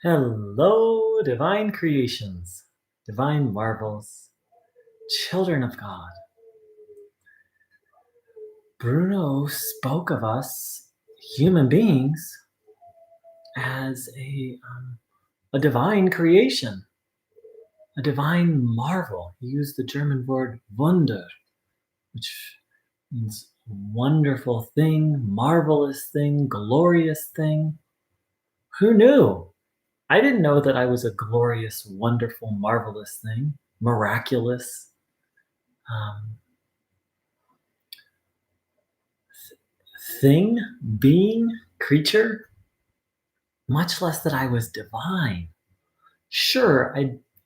Hello, divine creations, divine marvels, children of God. Bruno spoke of us, human beings, as a divine creation, a divine marvel. He used the German word Wunder, which means wonderful thing, marvelous thing, glorious thing. Who knew? I didn't know that I was a glorious, wonderful, marvelous thing, miraculous. Um, Thing, being, creature, much less that I was divine. Sure,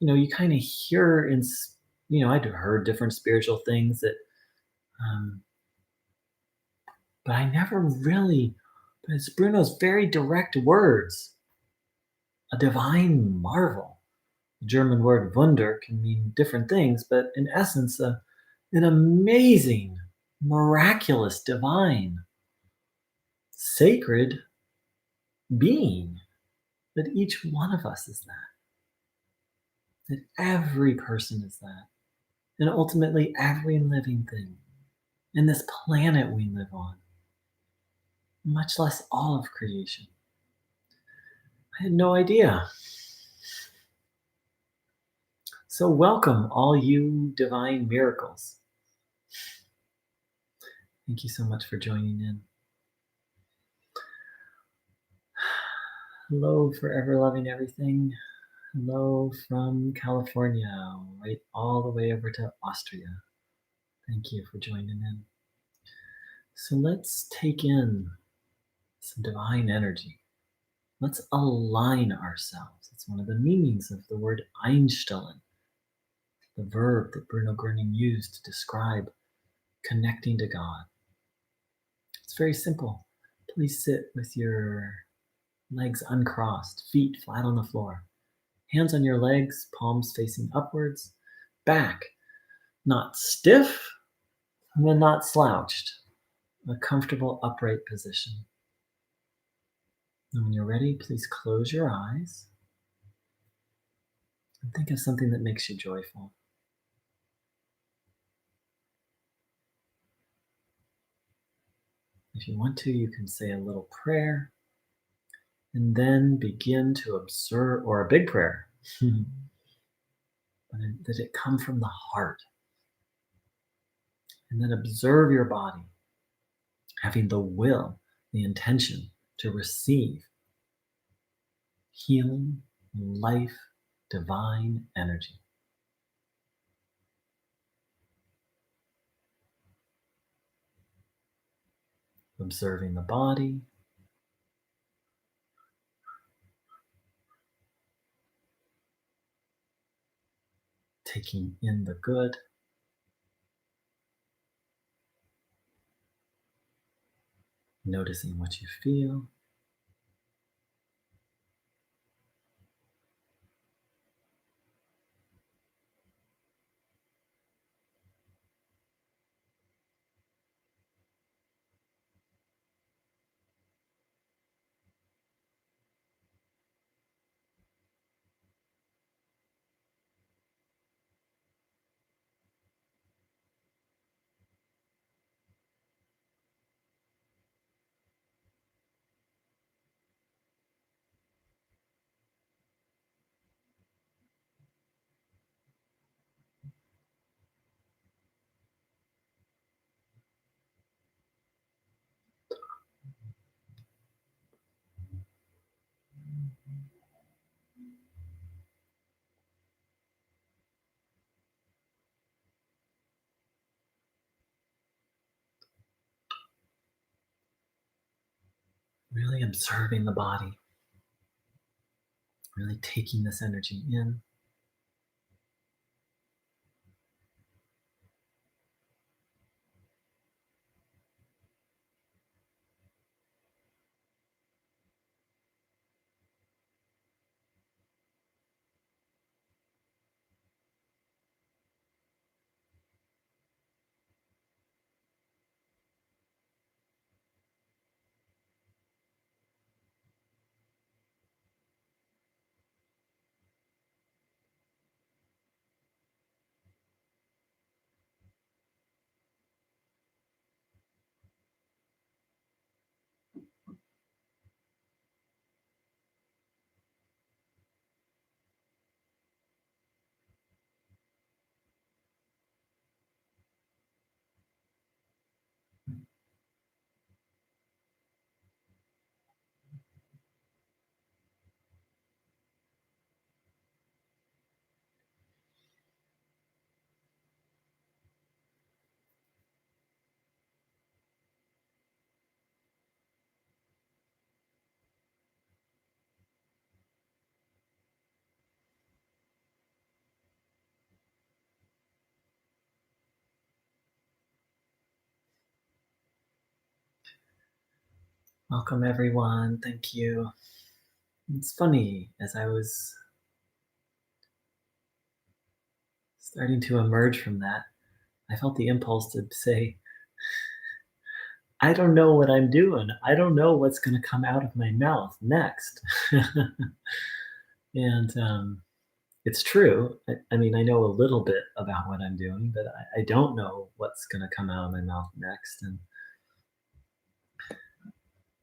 you kind of hear I'd heard different spiritual things um, but I never really, but it's Bruno's very direct words, a divine marvel. The German word Wunder can mean different things, but in essence, an amazing, miraculous, divine, sacred being that each one of us is that every person is that, and ultimately every living thing in this planet we live on, much less all of creation. I had no idea. So, welcome, all you divine miracles. Thank you so much for joining in. Hello, forever loving everything. Hello from California, right all the way over to Austria. Thank you for joining in. So, let's take in some divine energy. Let's align ourselves. It's one of the meanings of the word einstellen, the verb that Bruno Groeniing used to describe connecting to God. It's very simple. Please sit with your legs uncrossed, feet flat on the floor, hands on your legs, palms facing upwards, back not stiff, but not slouched, a comfortable upright position. And when you're ready, please close your eyes and think of something that makes you joyful. If you want to, you can say a little prayer and then begin to observe, or a big prayer, but that it come from the heart. And then observe your body, having the will, the intention to receive healing, life, divine energy. Observing the body, taking in the good, noticing what you feel. Really observing the body, really taking this energy in. Welcome, everyone. Thank you. It's funny, as I was starting to emerge from that, I felt the impulse to say, I don't know what I'm doing. I don't know what's going to come out of my mouth next. and it's true. I mean, I know a little bit about what I'm doing, but I don't know what's going to come out of my mouth next. And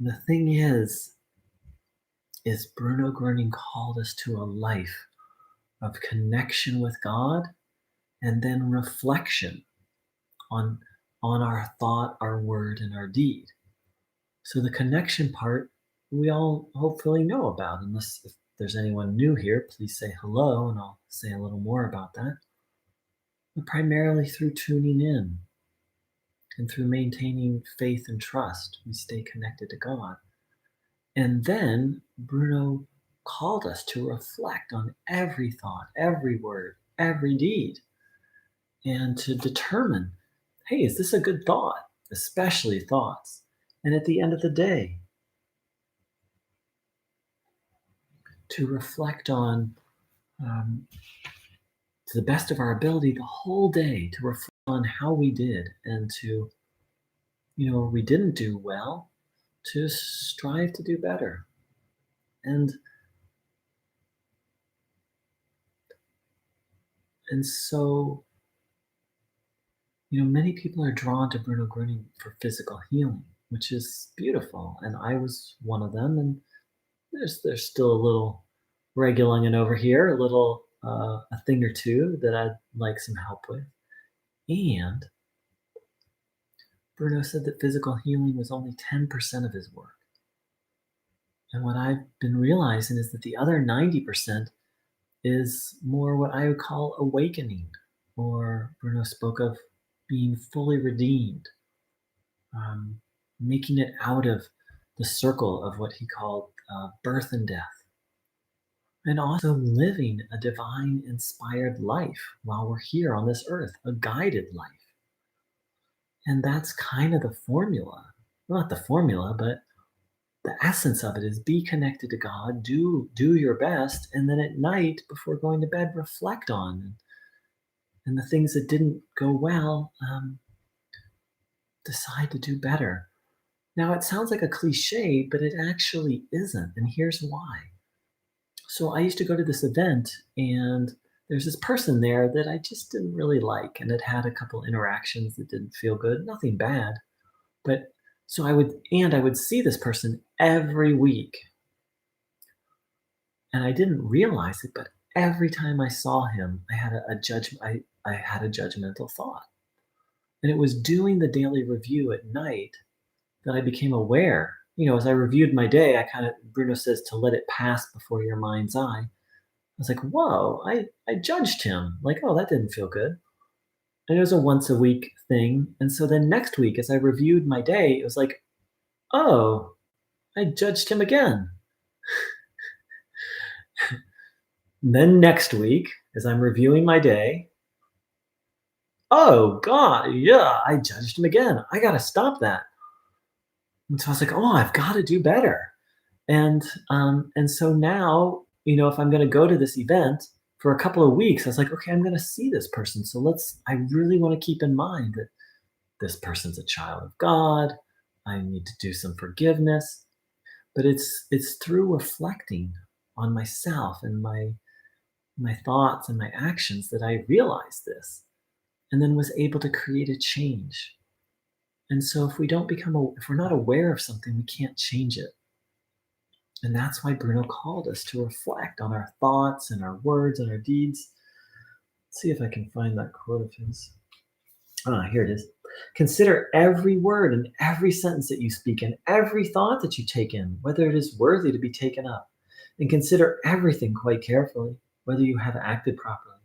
the thing is Bruno Groening called us to a life of connection with God and then reflection on on our thought, our word, and our deed. So the connection part we all hopefully know about. Unless if there's anyone new here, please say hello and I'll say a little more about that. But primarily through tuning in and through maintaining faith and trust, we stay connected to God. And then Bruno called us to reflect on every thought, every word, every deed, and to determine, hey, is this a good thought? Especially thoughts. And at the end of the day, to reflect on, um, to the best of our ability, the whole day, to reflect on how we did and to, we didn't do well, to strive to do better. And and so, many people are drawn to Bruno Groening for physical healing, which is beautiful. And I was one of them. And there's still a little regular over here, a thing or two that I'd like some help with. And Bruno said that physical healing was only 10% of his work. And what I've been realizing is that the other 90% is more what I would call awakening, or Bruno spoke of being fully redeemed, um, making it out of the circle of what he called birth and death, and also living a divine inspired life while we're here on this earth, a guided life. And that's kind of the formula. Well, not the formula, but the essence of it is be connected to God, do your best, and then at night before going to bed, reflect on and the things that didn't go well, decide to do better. Now it sounds like a cliche, but it actually isn't, and here's why. So I used to go to this event, and there's this person there that I just didn't really like, and had a couple interactions that didn't feel good. Nothing bad, but so I would see this person every week, and I didn't realize it, but every time I saw him, I had a judgment. I had a judgmental thought, and it was doing the daily review at night that I became aware. As I reviewed my day, Bruno says to let it pass before your mind's eye. I was like, whoa, I judged him. Like, oh, that didn't feel good. And it was a once a week thing. And so then next week, as I reviewed my day, it was like, oh, I judged him again. Then next week, as I'm reviewing my day, oh, God, yeah, I judged him again. I got to stop that. And so I was like, oh, I've got to do better. And so now, if I'm going to go to this event for a couple of weeks, I was like, okay, I'm going to see this person. So I really want to keep in mind that this person's a child of God. I need to do some forgiveness, but it's through reflecting on myself and my thoughts and my actions that I realized this, and then was able to create a change. And so if we're not aware of something, we can't change it. And that's why Bruno called us to reflect on our thoughts and our words and our deeds. Let's see if I can find that quote of his. Here it is. Consider every word and every sentence that you speak and every thought that you take in, whether it is worthy to be taken up. And consider everything quite carefully, whether you have acted properly.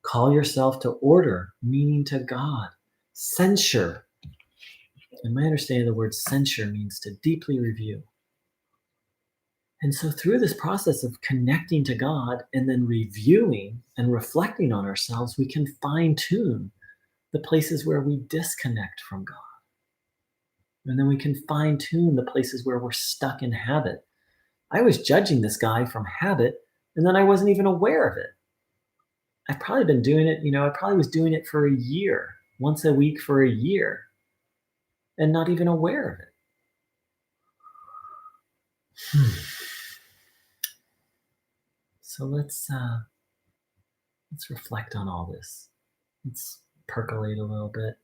Call yourself to order, meaning to God. Censure. In my understanding, the word censure means to deeply review. And so, through this process of connecting to God and then reviewing and reflecting on ourselves, we can fine tune the places where we disconnect from God. And then we can fine tune the places where we're stuck in habit. I was judging this guy from habit, and then I wasn't even aware of it. I've probably been doing it, I probably was doing it for a year, once a week for a year, and not even aware of it. So let's reflect on all this. Let's percolate a little bit.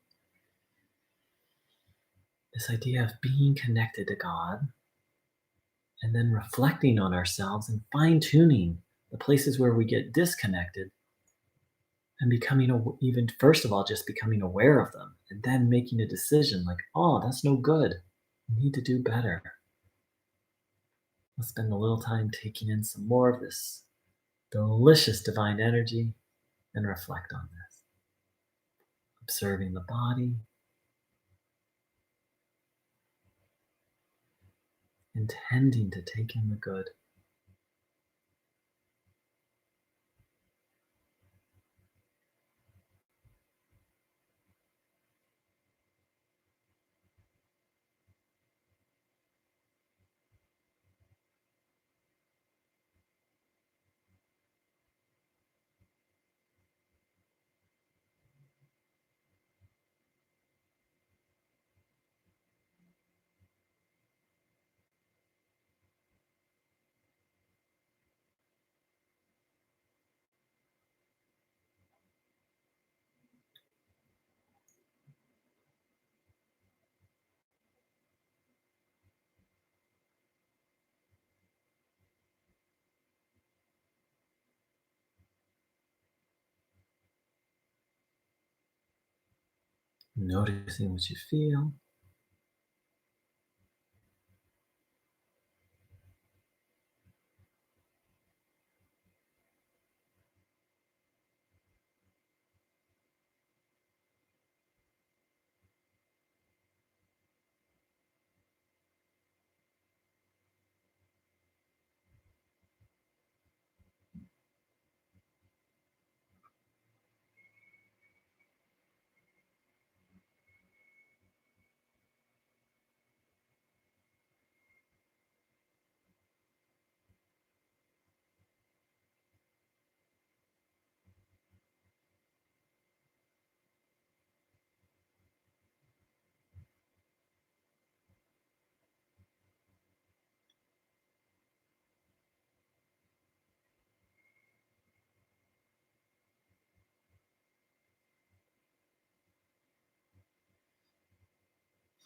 This idea of being connected to God and then reflecting on ourselves and fine tuning the places where we get disconnected and becoming even first of all just becoming aware of them and then making a decision like, oh, that's no good, we need to do better. Let's spend a little time taking in some more of this delicious divine energy and reflect on this, observing the body, intending to take in the good. Noticing what you feel.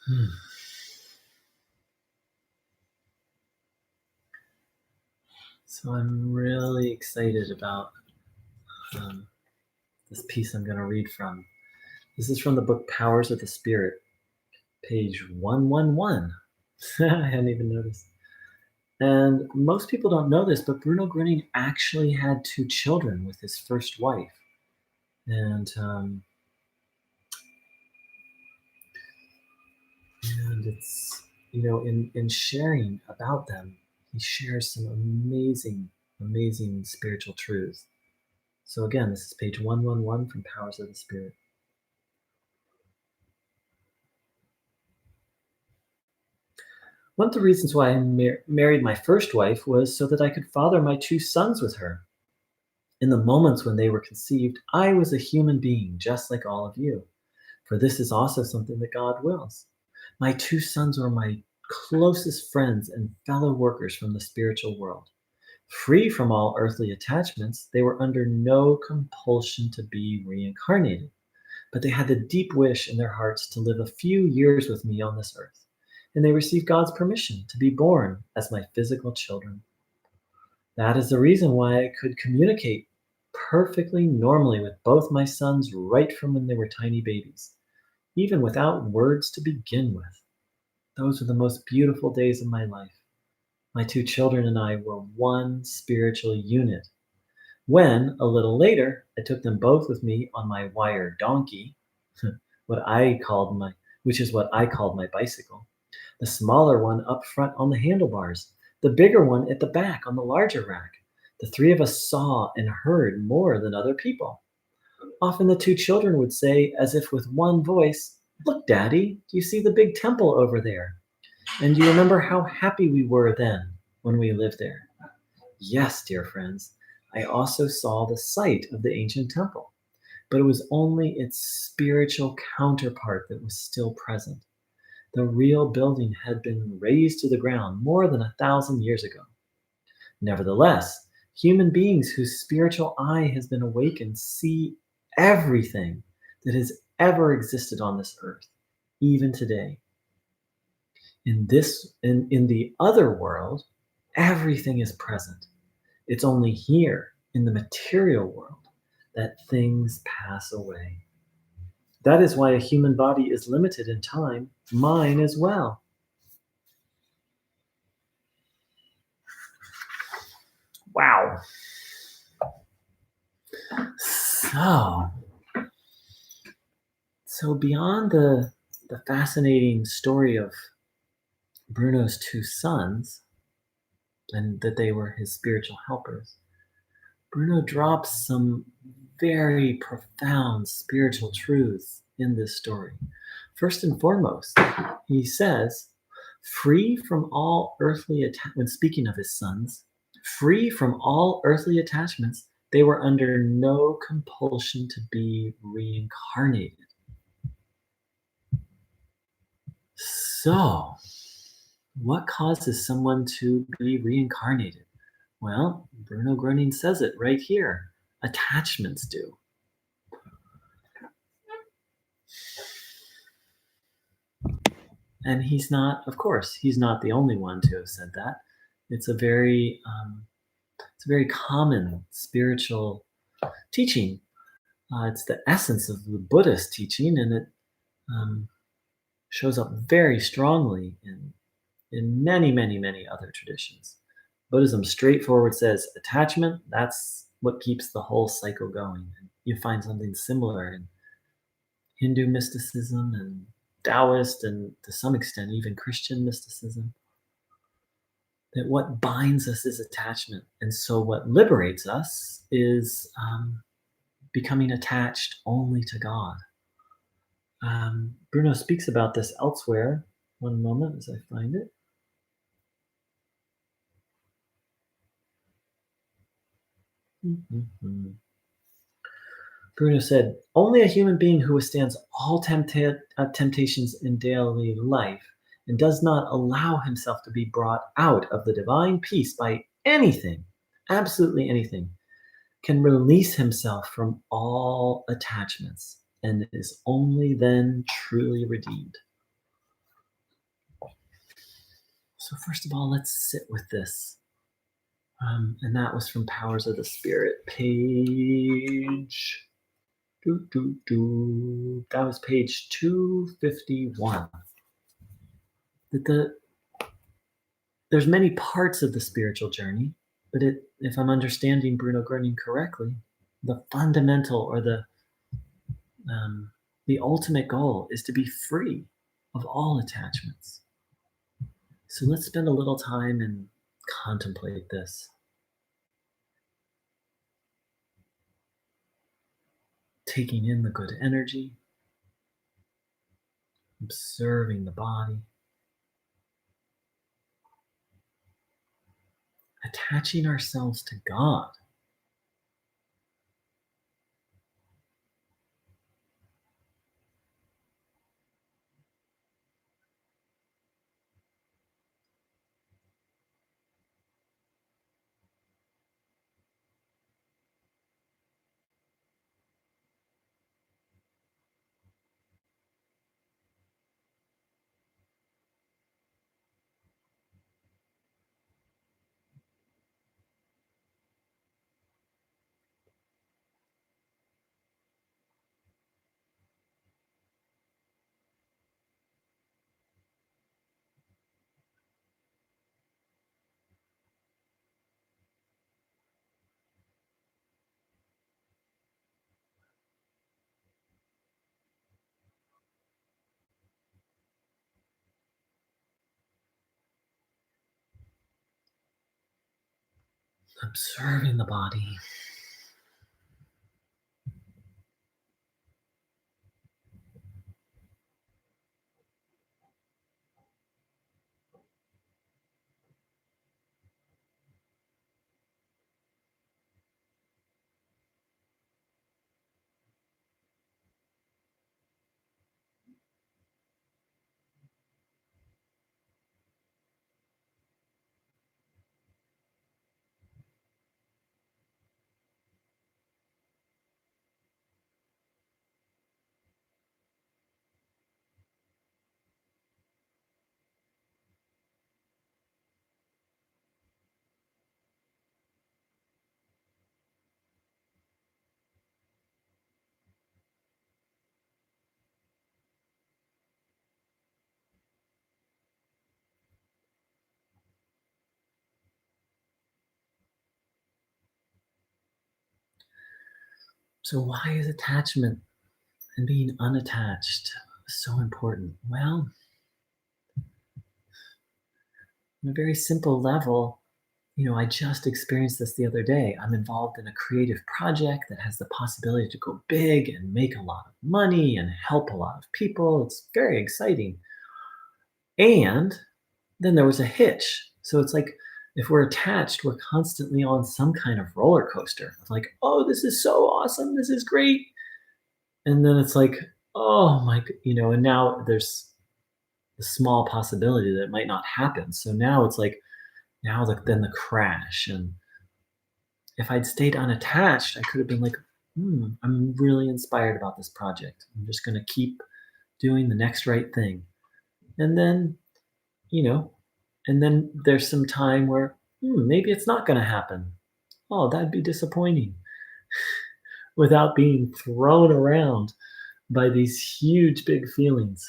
Hmm. So I'm really excited about um, this piece I'm going to read from. This is from the book Powers of the Spirit, page 111. I hadn't even noticed. And most people don't know this, but Bruno Groeniing actually had two children with his first wife. And it's, in sharing about them, he shares some amazing, amazing spiritual truths. So again, this is page 111 from Powers of the Spirit. One of the reasons why I married my first wife was so that I could father my two sons with her. In the moments when they were conceived, I was a human being just like all of you. For this is also something that God wills. My two sons were my closest friends and fellow workers from the spiritual world. Free from all earthly attachments, they were under no compulsion to be reincarnated, but they had the deep wish in their hearts to live a few years with me on this earth, and they received God's permission to be born as my physical children. That is the reason why I could communicate perfectly normally with both my sons right from when they were tiny babies, even without words to begin with. Those were the most beautiful days of my life. My two children and I were one spiritual unit. When, a little later, I took them both with me on my wire donkey, what I called my, which is what I called my bicycle, the smaller one up front on the handlebars, the bigger one at the back on the larger rack. The three of us saw and heard more than other people. Often the two children would say, as if with one voice, Look, Daddy, do you see the big temple over there? And do you remember how happy we were then when we lived there? Yes, dear friends, I also saw the site of the ancient temple, but it was only its spiritual counterpart that was still present. The real building had been razed to the ground more than 1,000 years ago. Nevertheless, human beings whose spiritual eye has been awakened see everything that has ever existed on this earth, even today. In the other world, everything is present. It's only here in the material world that things pass away. That is why a human body is limited in time, mine as well. Wow. So, so beyond the fascinating story of Bruno's two sons and that they were his spiritual helpers, Bruno drops some very profound spiritual truths in this story. First and foremost, he says, free from all earthly when speaking of his sons, free from all earthly attachments, they were under no compulsion to be reincarnated. So, what causes someone to be reincarnated? Well, Bruno Groening says it right here. Attachments do. And he's not, of course, he's not the only one to have said that. It's a very, it's a very common spiritual teaching. It's the essence of the Buddhist teaching, and it um, shows up very strongly in many, many, many other traditions. Buddhism straightforward says attachment, that's what keeps the whole cycle going. And you find something similar in Hindu mysticism and Taoist, and to some extent, even Christian mysticism. That what binds us is attachment. And so what liberates us is becoming attached only to God. Bruno speaks about this elsewhere. One moment as I find it. Mhm. Bruno said, only a human being who withstands all temptations in daily life and does not allow himself to be brought out of the divine peace by anything, absolutely anything, can release himself from all attachments and is only then truly redeemed. So, first of all, let's sit with this. And that was from Powers of the Spirit, page. That was page 251. That there's many parts of the spiritual journey, but if I'm understanding Bruno Groening correctly, the fundamental or the ultimate goal is to be free of all attachments. So let's spend a little time and contemplate this. Taking in the good energy, observing the body, attaching ourselves to God. Observing the body. So, why is attachment and being unattached so important? Well, on a very simple level, I just experienced this the other day. I'm involved in a creative project that has the possibility to go big and make a lot of money and help a lot of people. It's very exciting. And then there was a hitch. So it's like if we're attached, we're constantly on some kind of roller coaster of like, oh, this is so awesome. This is great. And then it's like, oh my, and now there's the small possibility that it might not happen. So now it's like, now then the crash. And if I'd stayed unattached, I could have been like, I'm really inspired about this project. I'm just going to keep doing the next right thing. And then, you know, and then there's some time where maybe it's not going to happen. Oh, that'd be disappointing without being thrown around by these huge, big feelings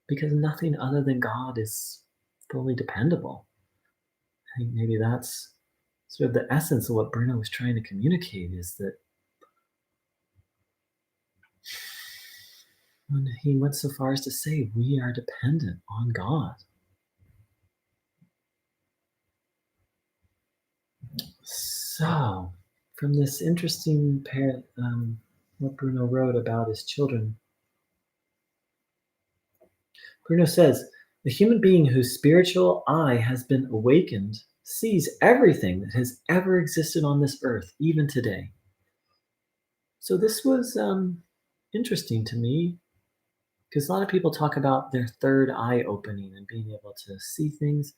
because nothing other than God is fully dependable. I think maybe that's sort of the essence of what Bruno was trying to communicate is that when he went so far as to say we are dependent on God. So, from this interesting what Bruno wrote about his children, Bruno says, the human being whose spiritual eye has been awakened sees everything that has ever existed on this earth, even today. So, this was interesting to me because a lot of people talk about their third eye opening and being able to see things,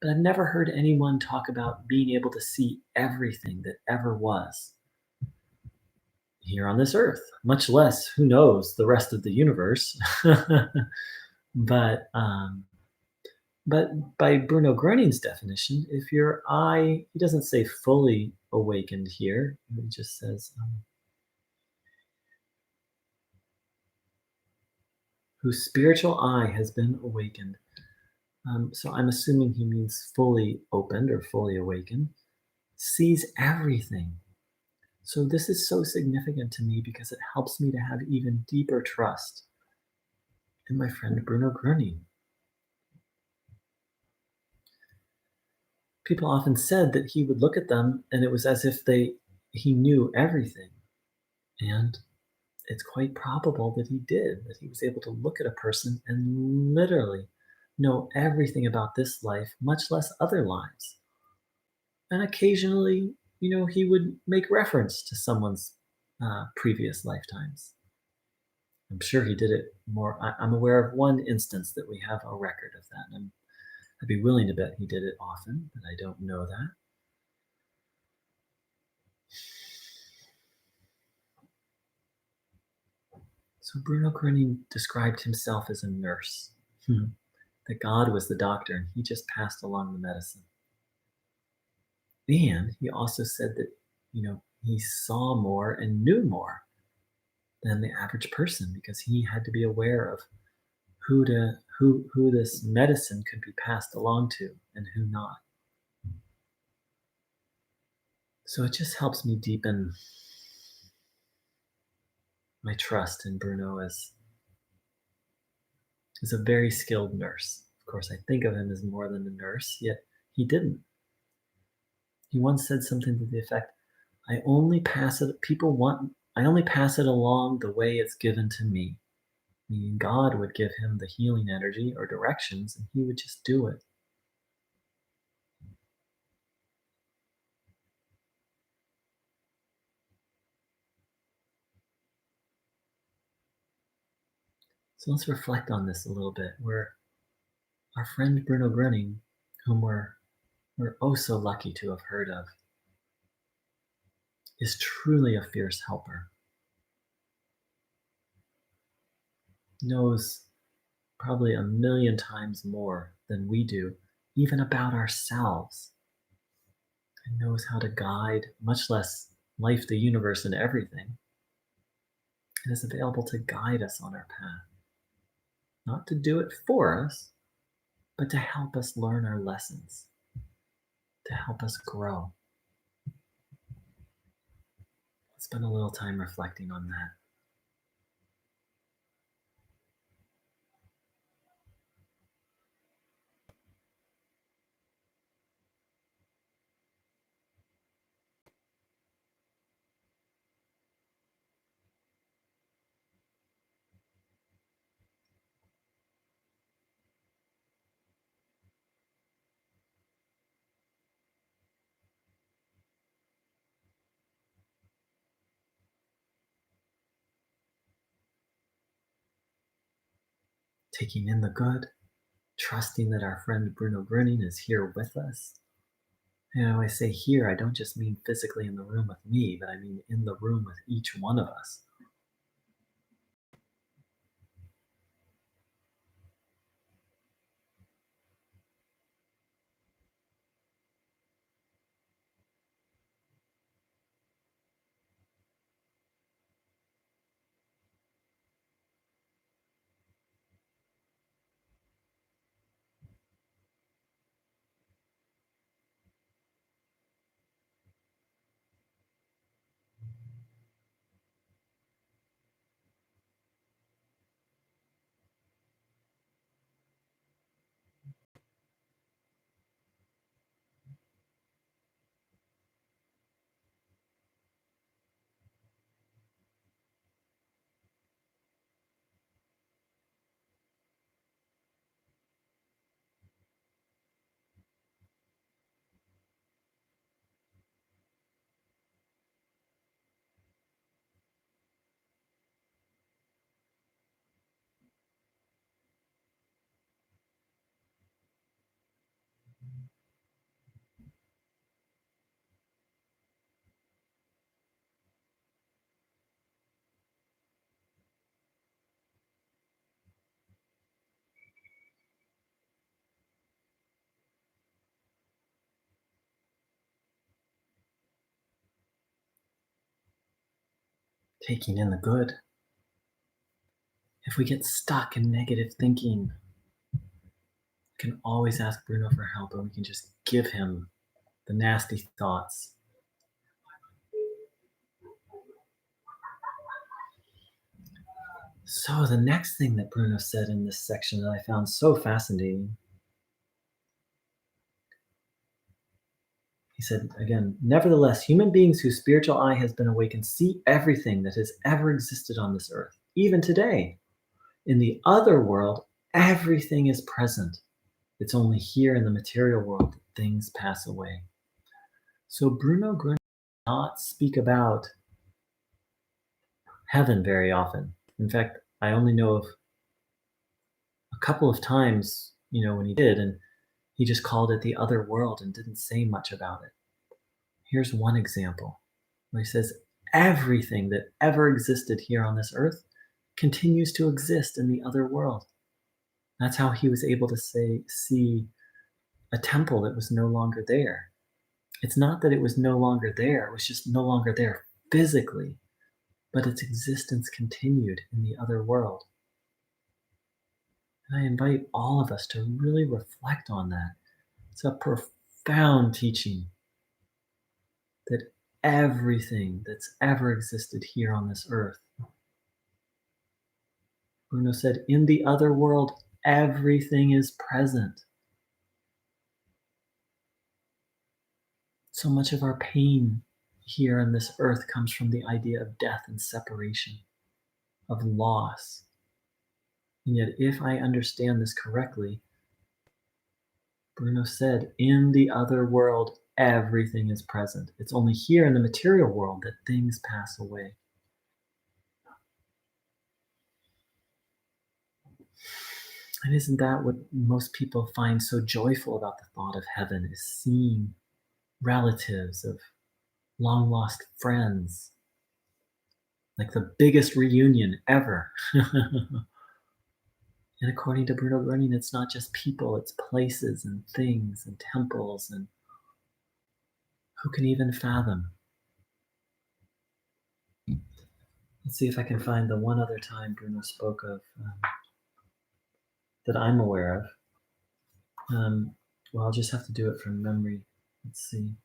but I've never heard anyone talk about being able to see everything that ever was here on this earth, much less who knows the rest of the universe. but um, but by Bruno Groening's definition, if your eye, he doesn't say fully awakened here. He just says whose spiritual eye has been awakened. So I'm assuming he means fully opened or fully awakened, sees everything. So this is so significant to me because it helps me to have even deeper trust in my friend Bruno Groening. People often said that he would look at them and it was as if he knew everything. And it's quite probable that he did, that he was able to look at a person and literally know everything about this life, much less other lives. And occasionally, he would make reference to someone's previous lifetimes. I'm sure he did it more. I'm aware of one instance that we have a record of that. And I'd be willing to bet he did it often, but I don't know that. So Bruno Groening described himself as a nurse, that God was the doctor and he just passed along the medicine. And he also said that, he saw more and knew more than the average person because he had to be aware of who this medicine could be passed along to and who not. So it just helps me deepen my trust in Bruno as a very skilled nurse. Of course, I think of him as more than a nurse, yet he didn't. He once said something to the effect, I only pass it along the way it's given to me. Meaning God would give him the healing energy or directions and he would just do it. So let's reflect on this a little bit. Where our friend Bruno Groening, whom we're oh so lucky to have heard of, is truly a fierce helper. Knows probably a million times more than we do, even about ourselves, and knows how to guide, much less life, the universe, and everything, and is available to guide us on our path. Not to do it for us, but to help us learn our lessons, to help us grow. Spend a little time reflecting on that. Taking in the good, trusting that our friend Bruno Groening is here with us. And when I say here, I don't just mean physically in the room with me, but I mean in the room with each one of us. Taking in the good. If we get stuck in negative thinking, we can always ask Bruno for help, and we can just give him the nasty thoughts. So, the next thing that Bruno said in this section that I found so fascinating, he said again, nevertheless, human beings whose spiritual eye has been awakened see everything that has ever existed on this earth, even today. In the other world, everything is present. It's only here in the material world that things pass away. So Bruno Grun does not speak about heaven very often. In fact, I only know of a couple of times, when he did, and he just called it the other world and didn't say much about it. Here's one example where he says, everything that ever existed here on this earth continues to exist in the other world. That's how he was able to see a temple that was no longer there. It's not that it was no longer there, it was just no longer there physically, but its existence continued in the other world. And I invite all of us to really reflect on that. It's a profound teaching that everything that's ever existed here on this earth, Bruno said, in the other world, everything is present. So much of our pain here on this earth comes from the idea of death and separation, of loss. And yet, if I understand this correctly, Bruno said, in the other world, everything is present. It's only here in the material world that things pass away. And isn't that what most people find so joyful about the thought of heaven, is seeing relatives, of long lost friends, like the biggest reunion ever. And according to Bruno Groening, it's not just people, it's places and things and temples, and who can even fathom? Let's see if I can find the one other time Bruno spoke of that I'm aware of. Well, I'll just have to do it from memory. Let's see.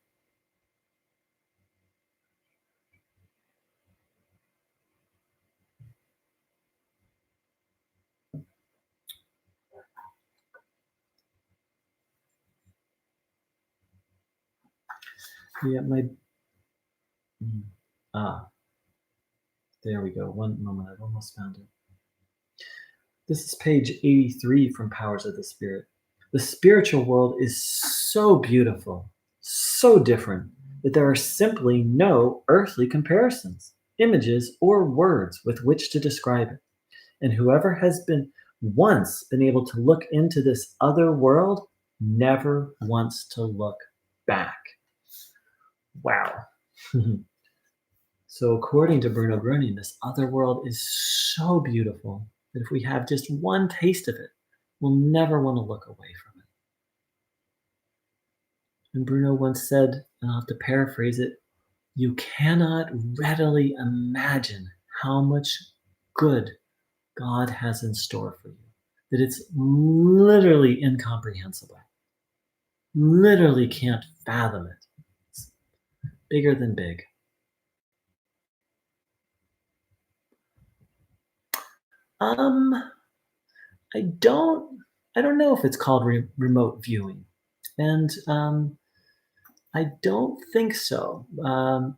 Yeah, my mm, ah, there we go. One moment, I've almost found it. This is page 83 from Powers of the Spirit. The spiritual world is so beautiful, so different, that there are simply no earthly comparisons, images, or words with which to describe it. And whoever has been once been able to look into this other world never wants to look back. Wow. So, according to Bruno Groeniing, this other world is so beautiful that if we have just one taste of it, we'll never want to look away from it. And Bruno once said, and I'll have to paraphrase it, you cannot readily imagine how much good God has in store for you, that it's literally incomprehensible, literally can't fathom it. It's bigger than big. Um, I don't, I don't know if it's called remote viewing, and I don't think so.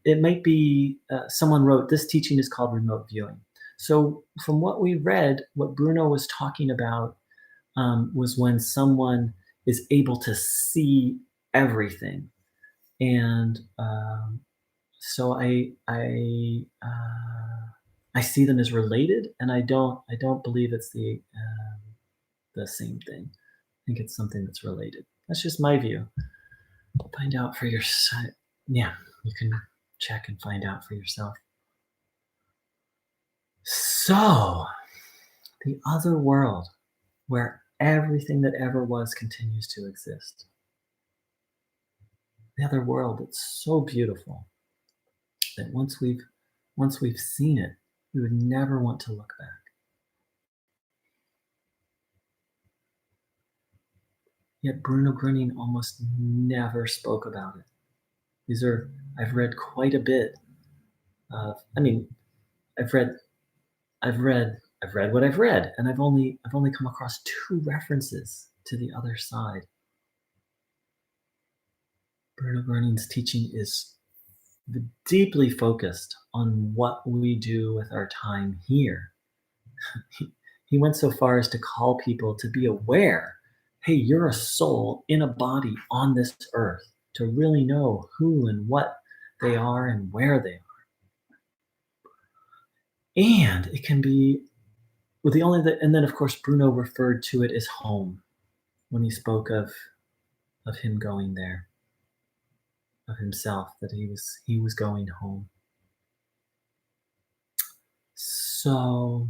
It might be someone wrote this teaching is called remote viewing. So from what we read, what Bruno was talking about was when someone is able to see everything, and so I see them as related, and I don't believe it's the same thing. I think it's something that's related. That's just my view. Find out for yourself. Yeah, you can check and find out for yourself. So, the other world where everything that ever was continues to exist. The other world that's so beautiful that once we've seen it, we would never want to look back. Yet Bruno Groening almost never spoke about it. These are I've read quite a bit of. I mean, I've read I've read what I've read, and I've only come across two references to the other side. Bruno Groening's teaching is deeply focused on what we do with our time here. He went so far as to call people to be aware, hey, you're a soul in a body on this earth, to really know who and what they are and where they are. And it can be well, and then of course Bruno referred to it as home when he spoke of him going there, of himself, that he was going home. So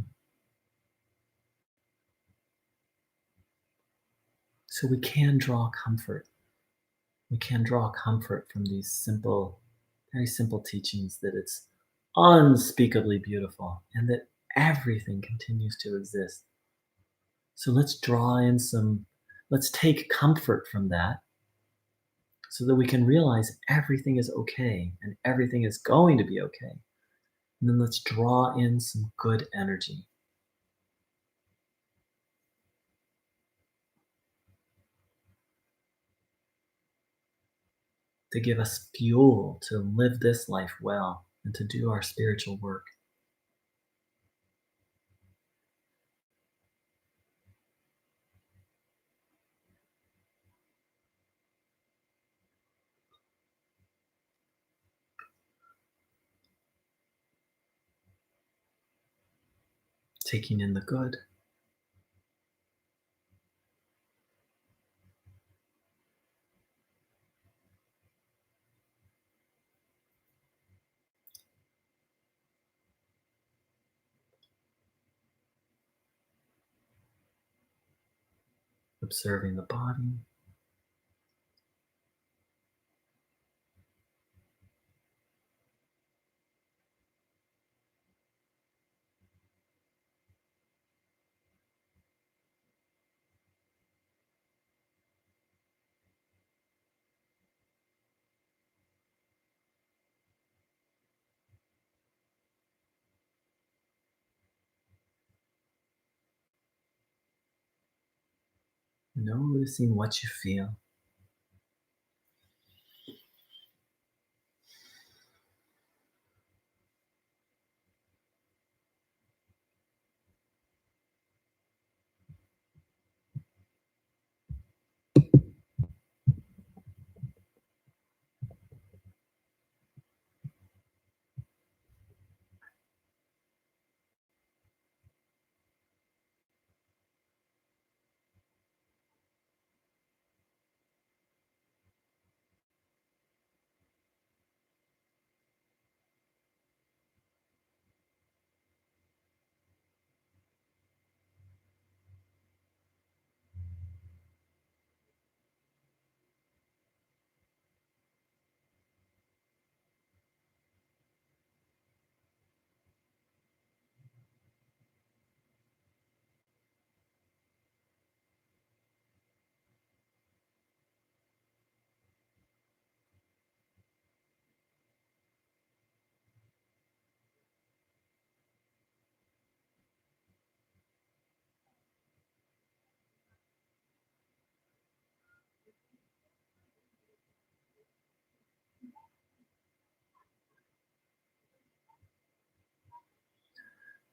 we can draw comfort. We can draw comfort from these simple, very simple teachings that it's unspeakably beautiful and that everything continues to exist. So let's take comfort from that so that we can realize everything is okay and everything is going to be okay. And then let's draw in some good energy to give us fuel to live this life well and to do our spiritual work. Taking in the good, observing the body, noticing what you feel.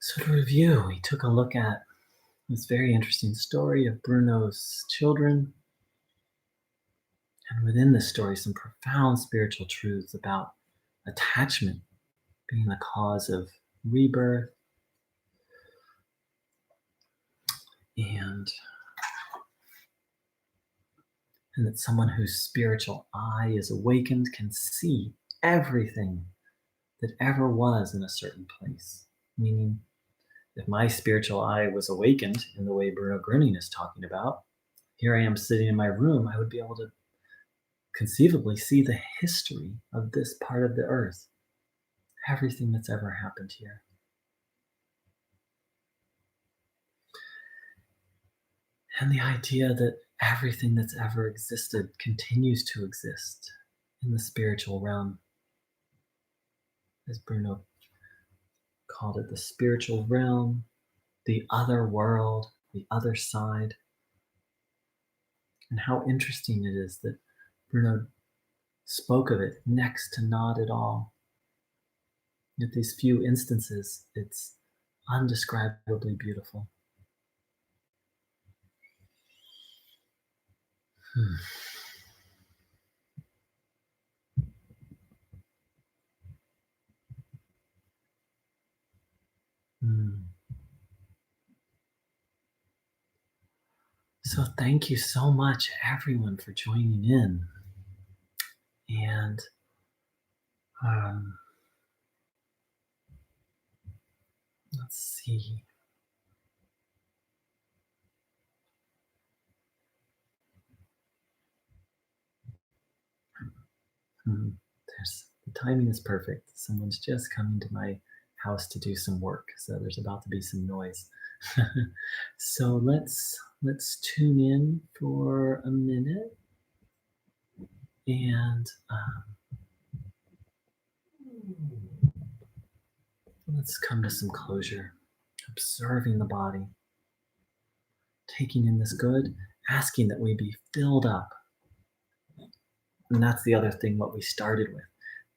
So, to review, we took a look at this very interesting story of Bruno's children, and within this story, some profound spiritual truths about attachment being the cause of rebirth, and, and that someone whose spiritual eye is awakened can see everything that ever was in a certain place. Meaning, if my spiritual eye was awakened in the way Bruno Groeniing is talking about, here I am sitting in my room, I would be able to conceivably see the history of this part of the earth, everything that's ever happened here. And the idea that everything that's ever existed continues to exist in the spiritual realm, as Bruno called it, the spiritual realm, the other world, the other side. And how interesting it is that Bruno spoke of it next to not at all. Yet these few instances, it's undescribably beautiful. Hmm. Hmm. So thank you so much, everyone, for joining in. And um, let's see. Hmm, the timing is perfect. Someone's just coming to my house to do some work, so there's about to be some noise. So let's tune in for a minute and let's come to some closure, observing the body, taking in this good, asking that we be filled up. And that's the other thing, what we started with,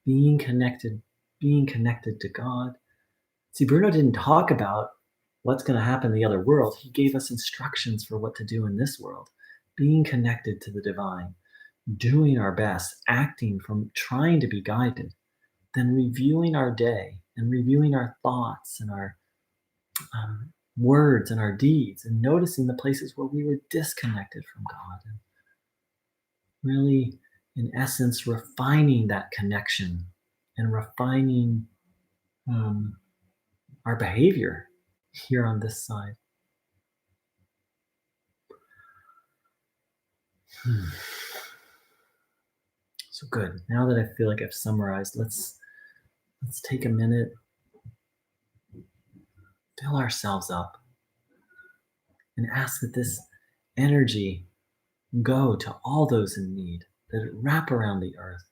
being connected to God. See, Bruno didn't talk about what's going to happen in the other world. He gave us instructions for what to do in this world, being connected to the divine, doing our best, acting from trying to be guided, then reviewing our day and reviewing our thoughts and our words and our deeds and noticing the places where we were disconnected from God. And really, in essence, refining that connection and refining our behavior here on this side. So good. Now that I feel like I've summarized, let's take a minute, fill ourselves up, and ask that this energy go to all those in need, that it wrap around the earth.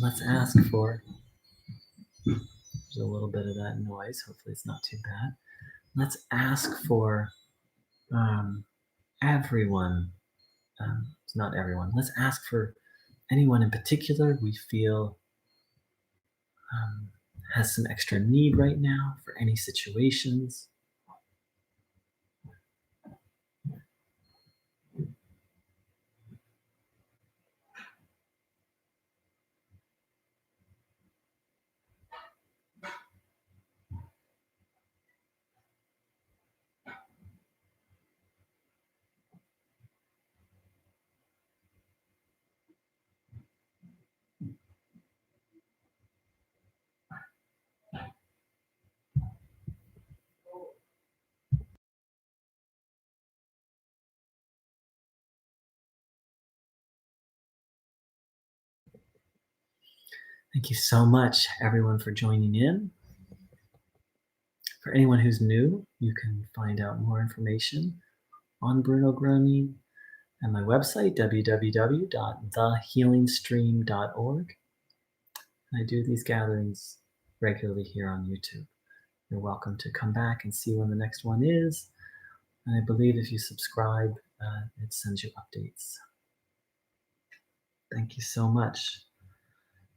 Let's ask for, there's a little bit of that noise. Hopefully it's not too bad. Let's ask for everyone. It's not everyone. Let's ask for anyone in particular we feel has some extra need right now for any situations. Thank you so much, everyone, for joining in. For anyone who's new, you can find out more information on Bruno Groeniing at my website, www.thehealingstream.org. I do these gatherings regularly here on YouTube. You're welcome to come back and see when the next one is. And I believe if you subscribe, it sends you updates. Thank you so much.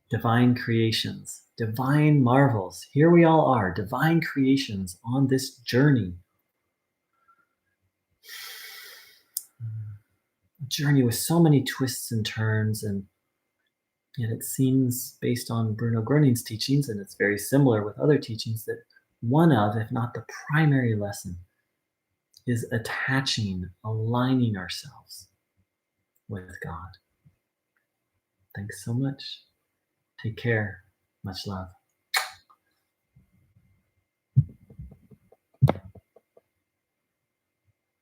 divine creations, divine marvels. Here we all are, divine creations on this journey. A journey with so many twists and turns, and yet it seems, based on Bruno Groening's teachings, and it's very similar with other teachings, that one of, if not the primary lesson, is attaching, aligning ourselves with God. Thanks so much. Take care. Much love.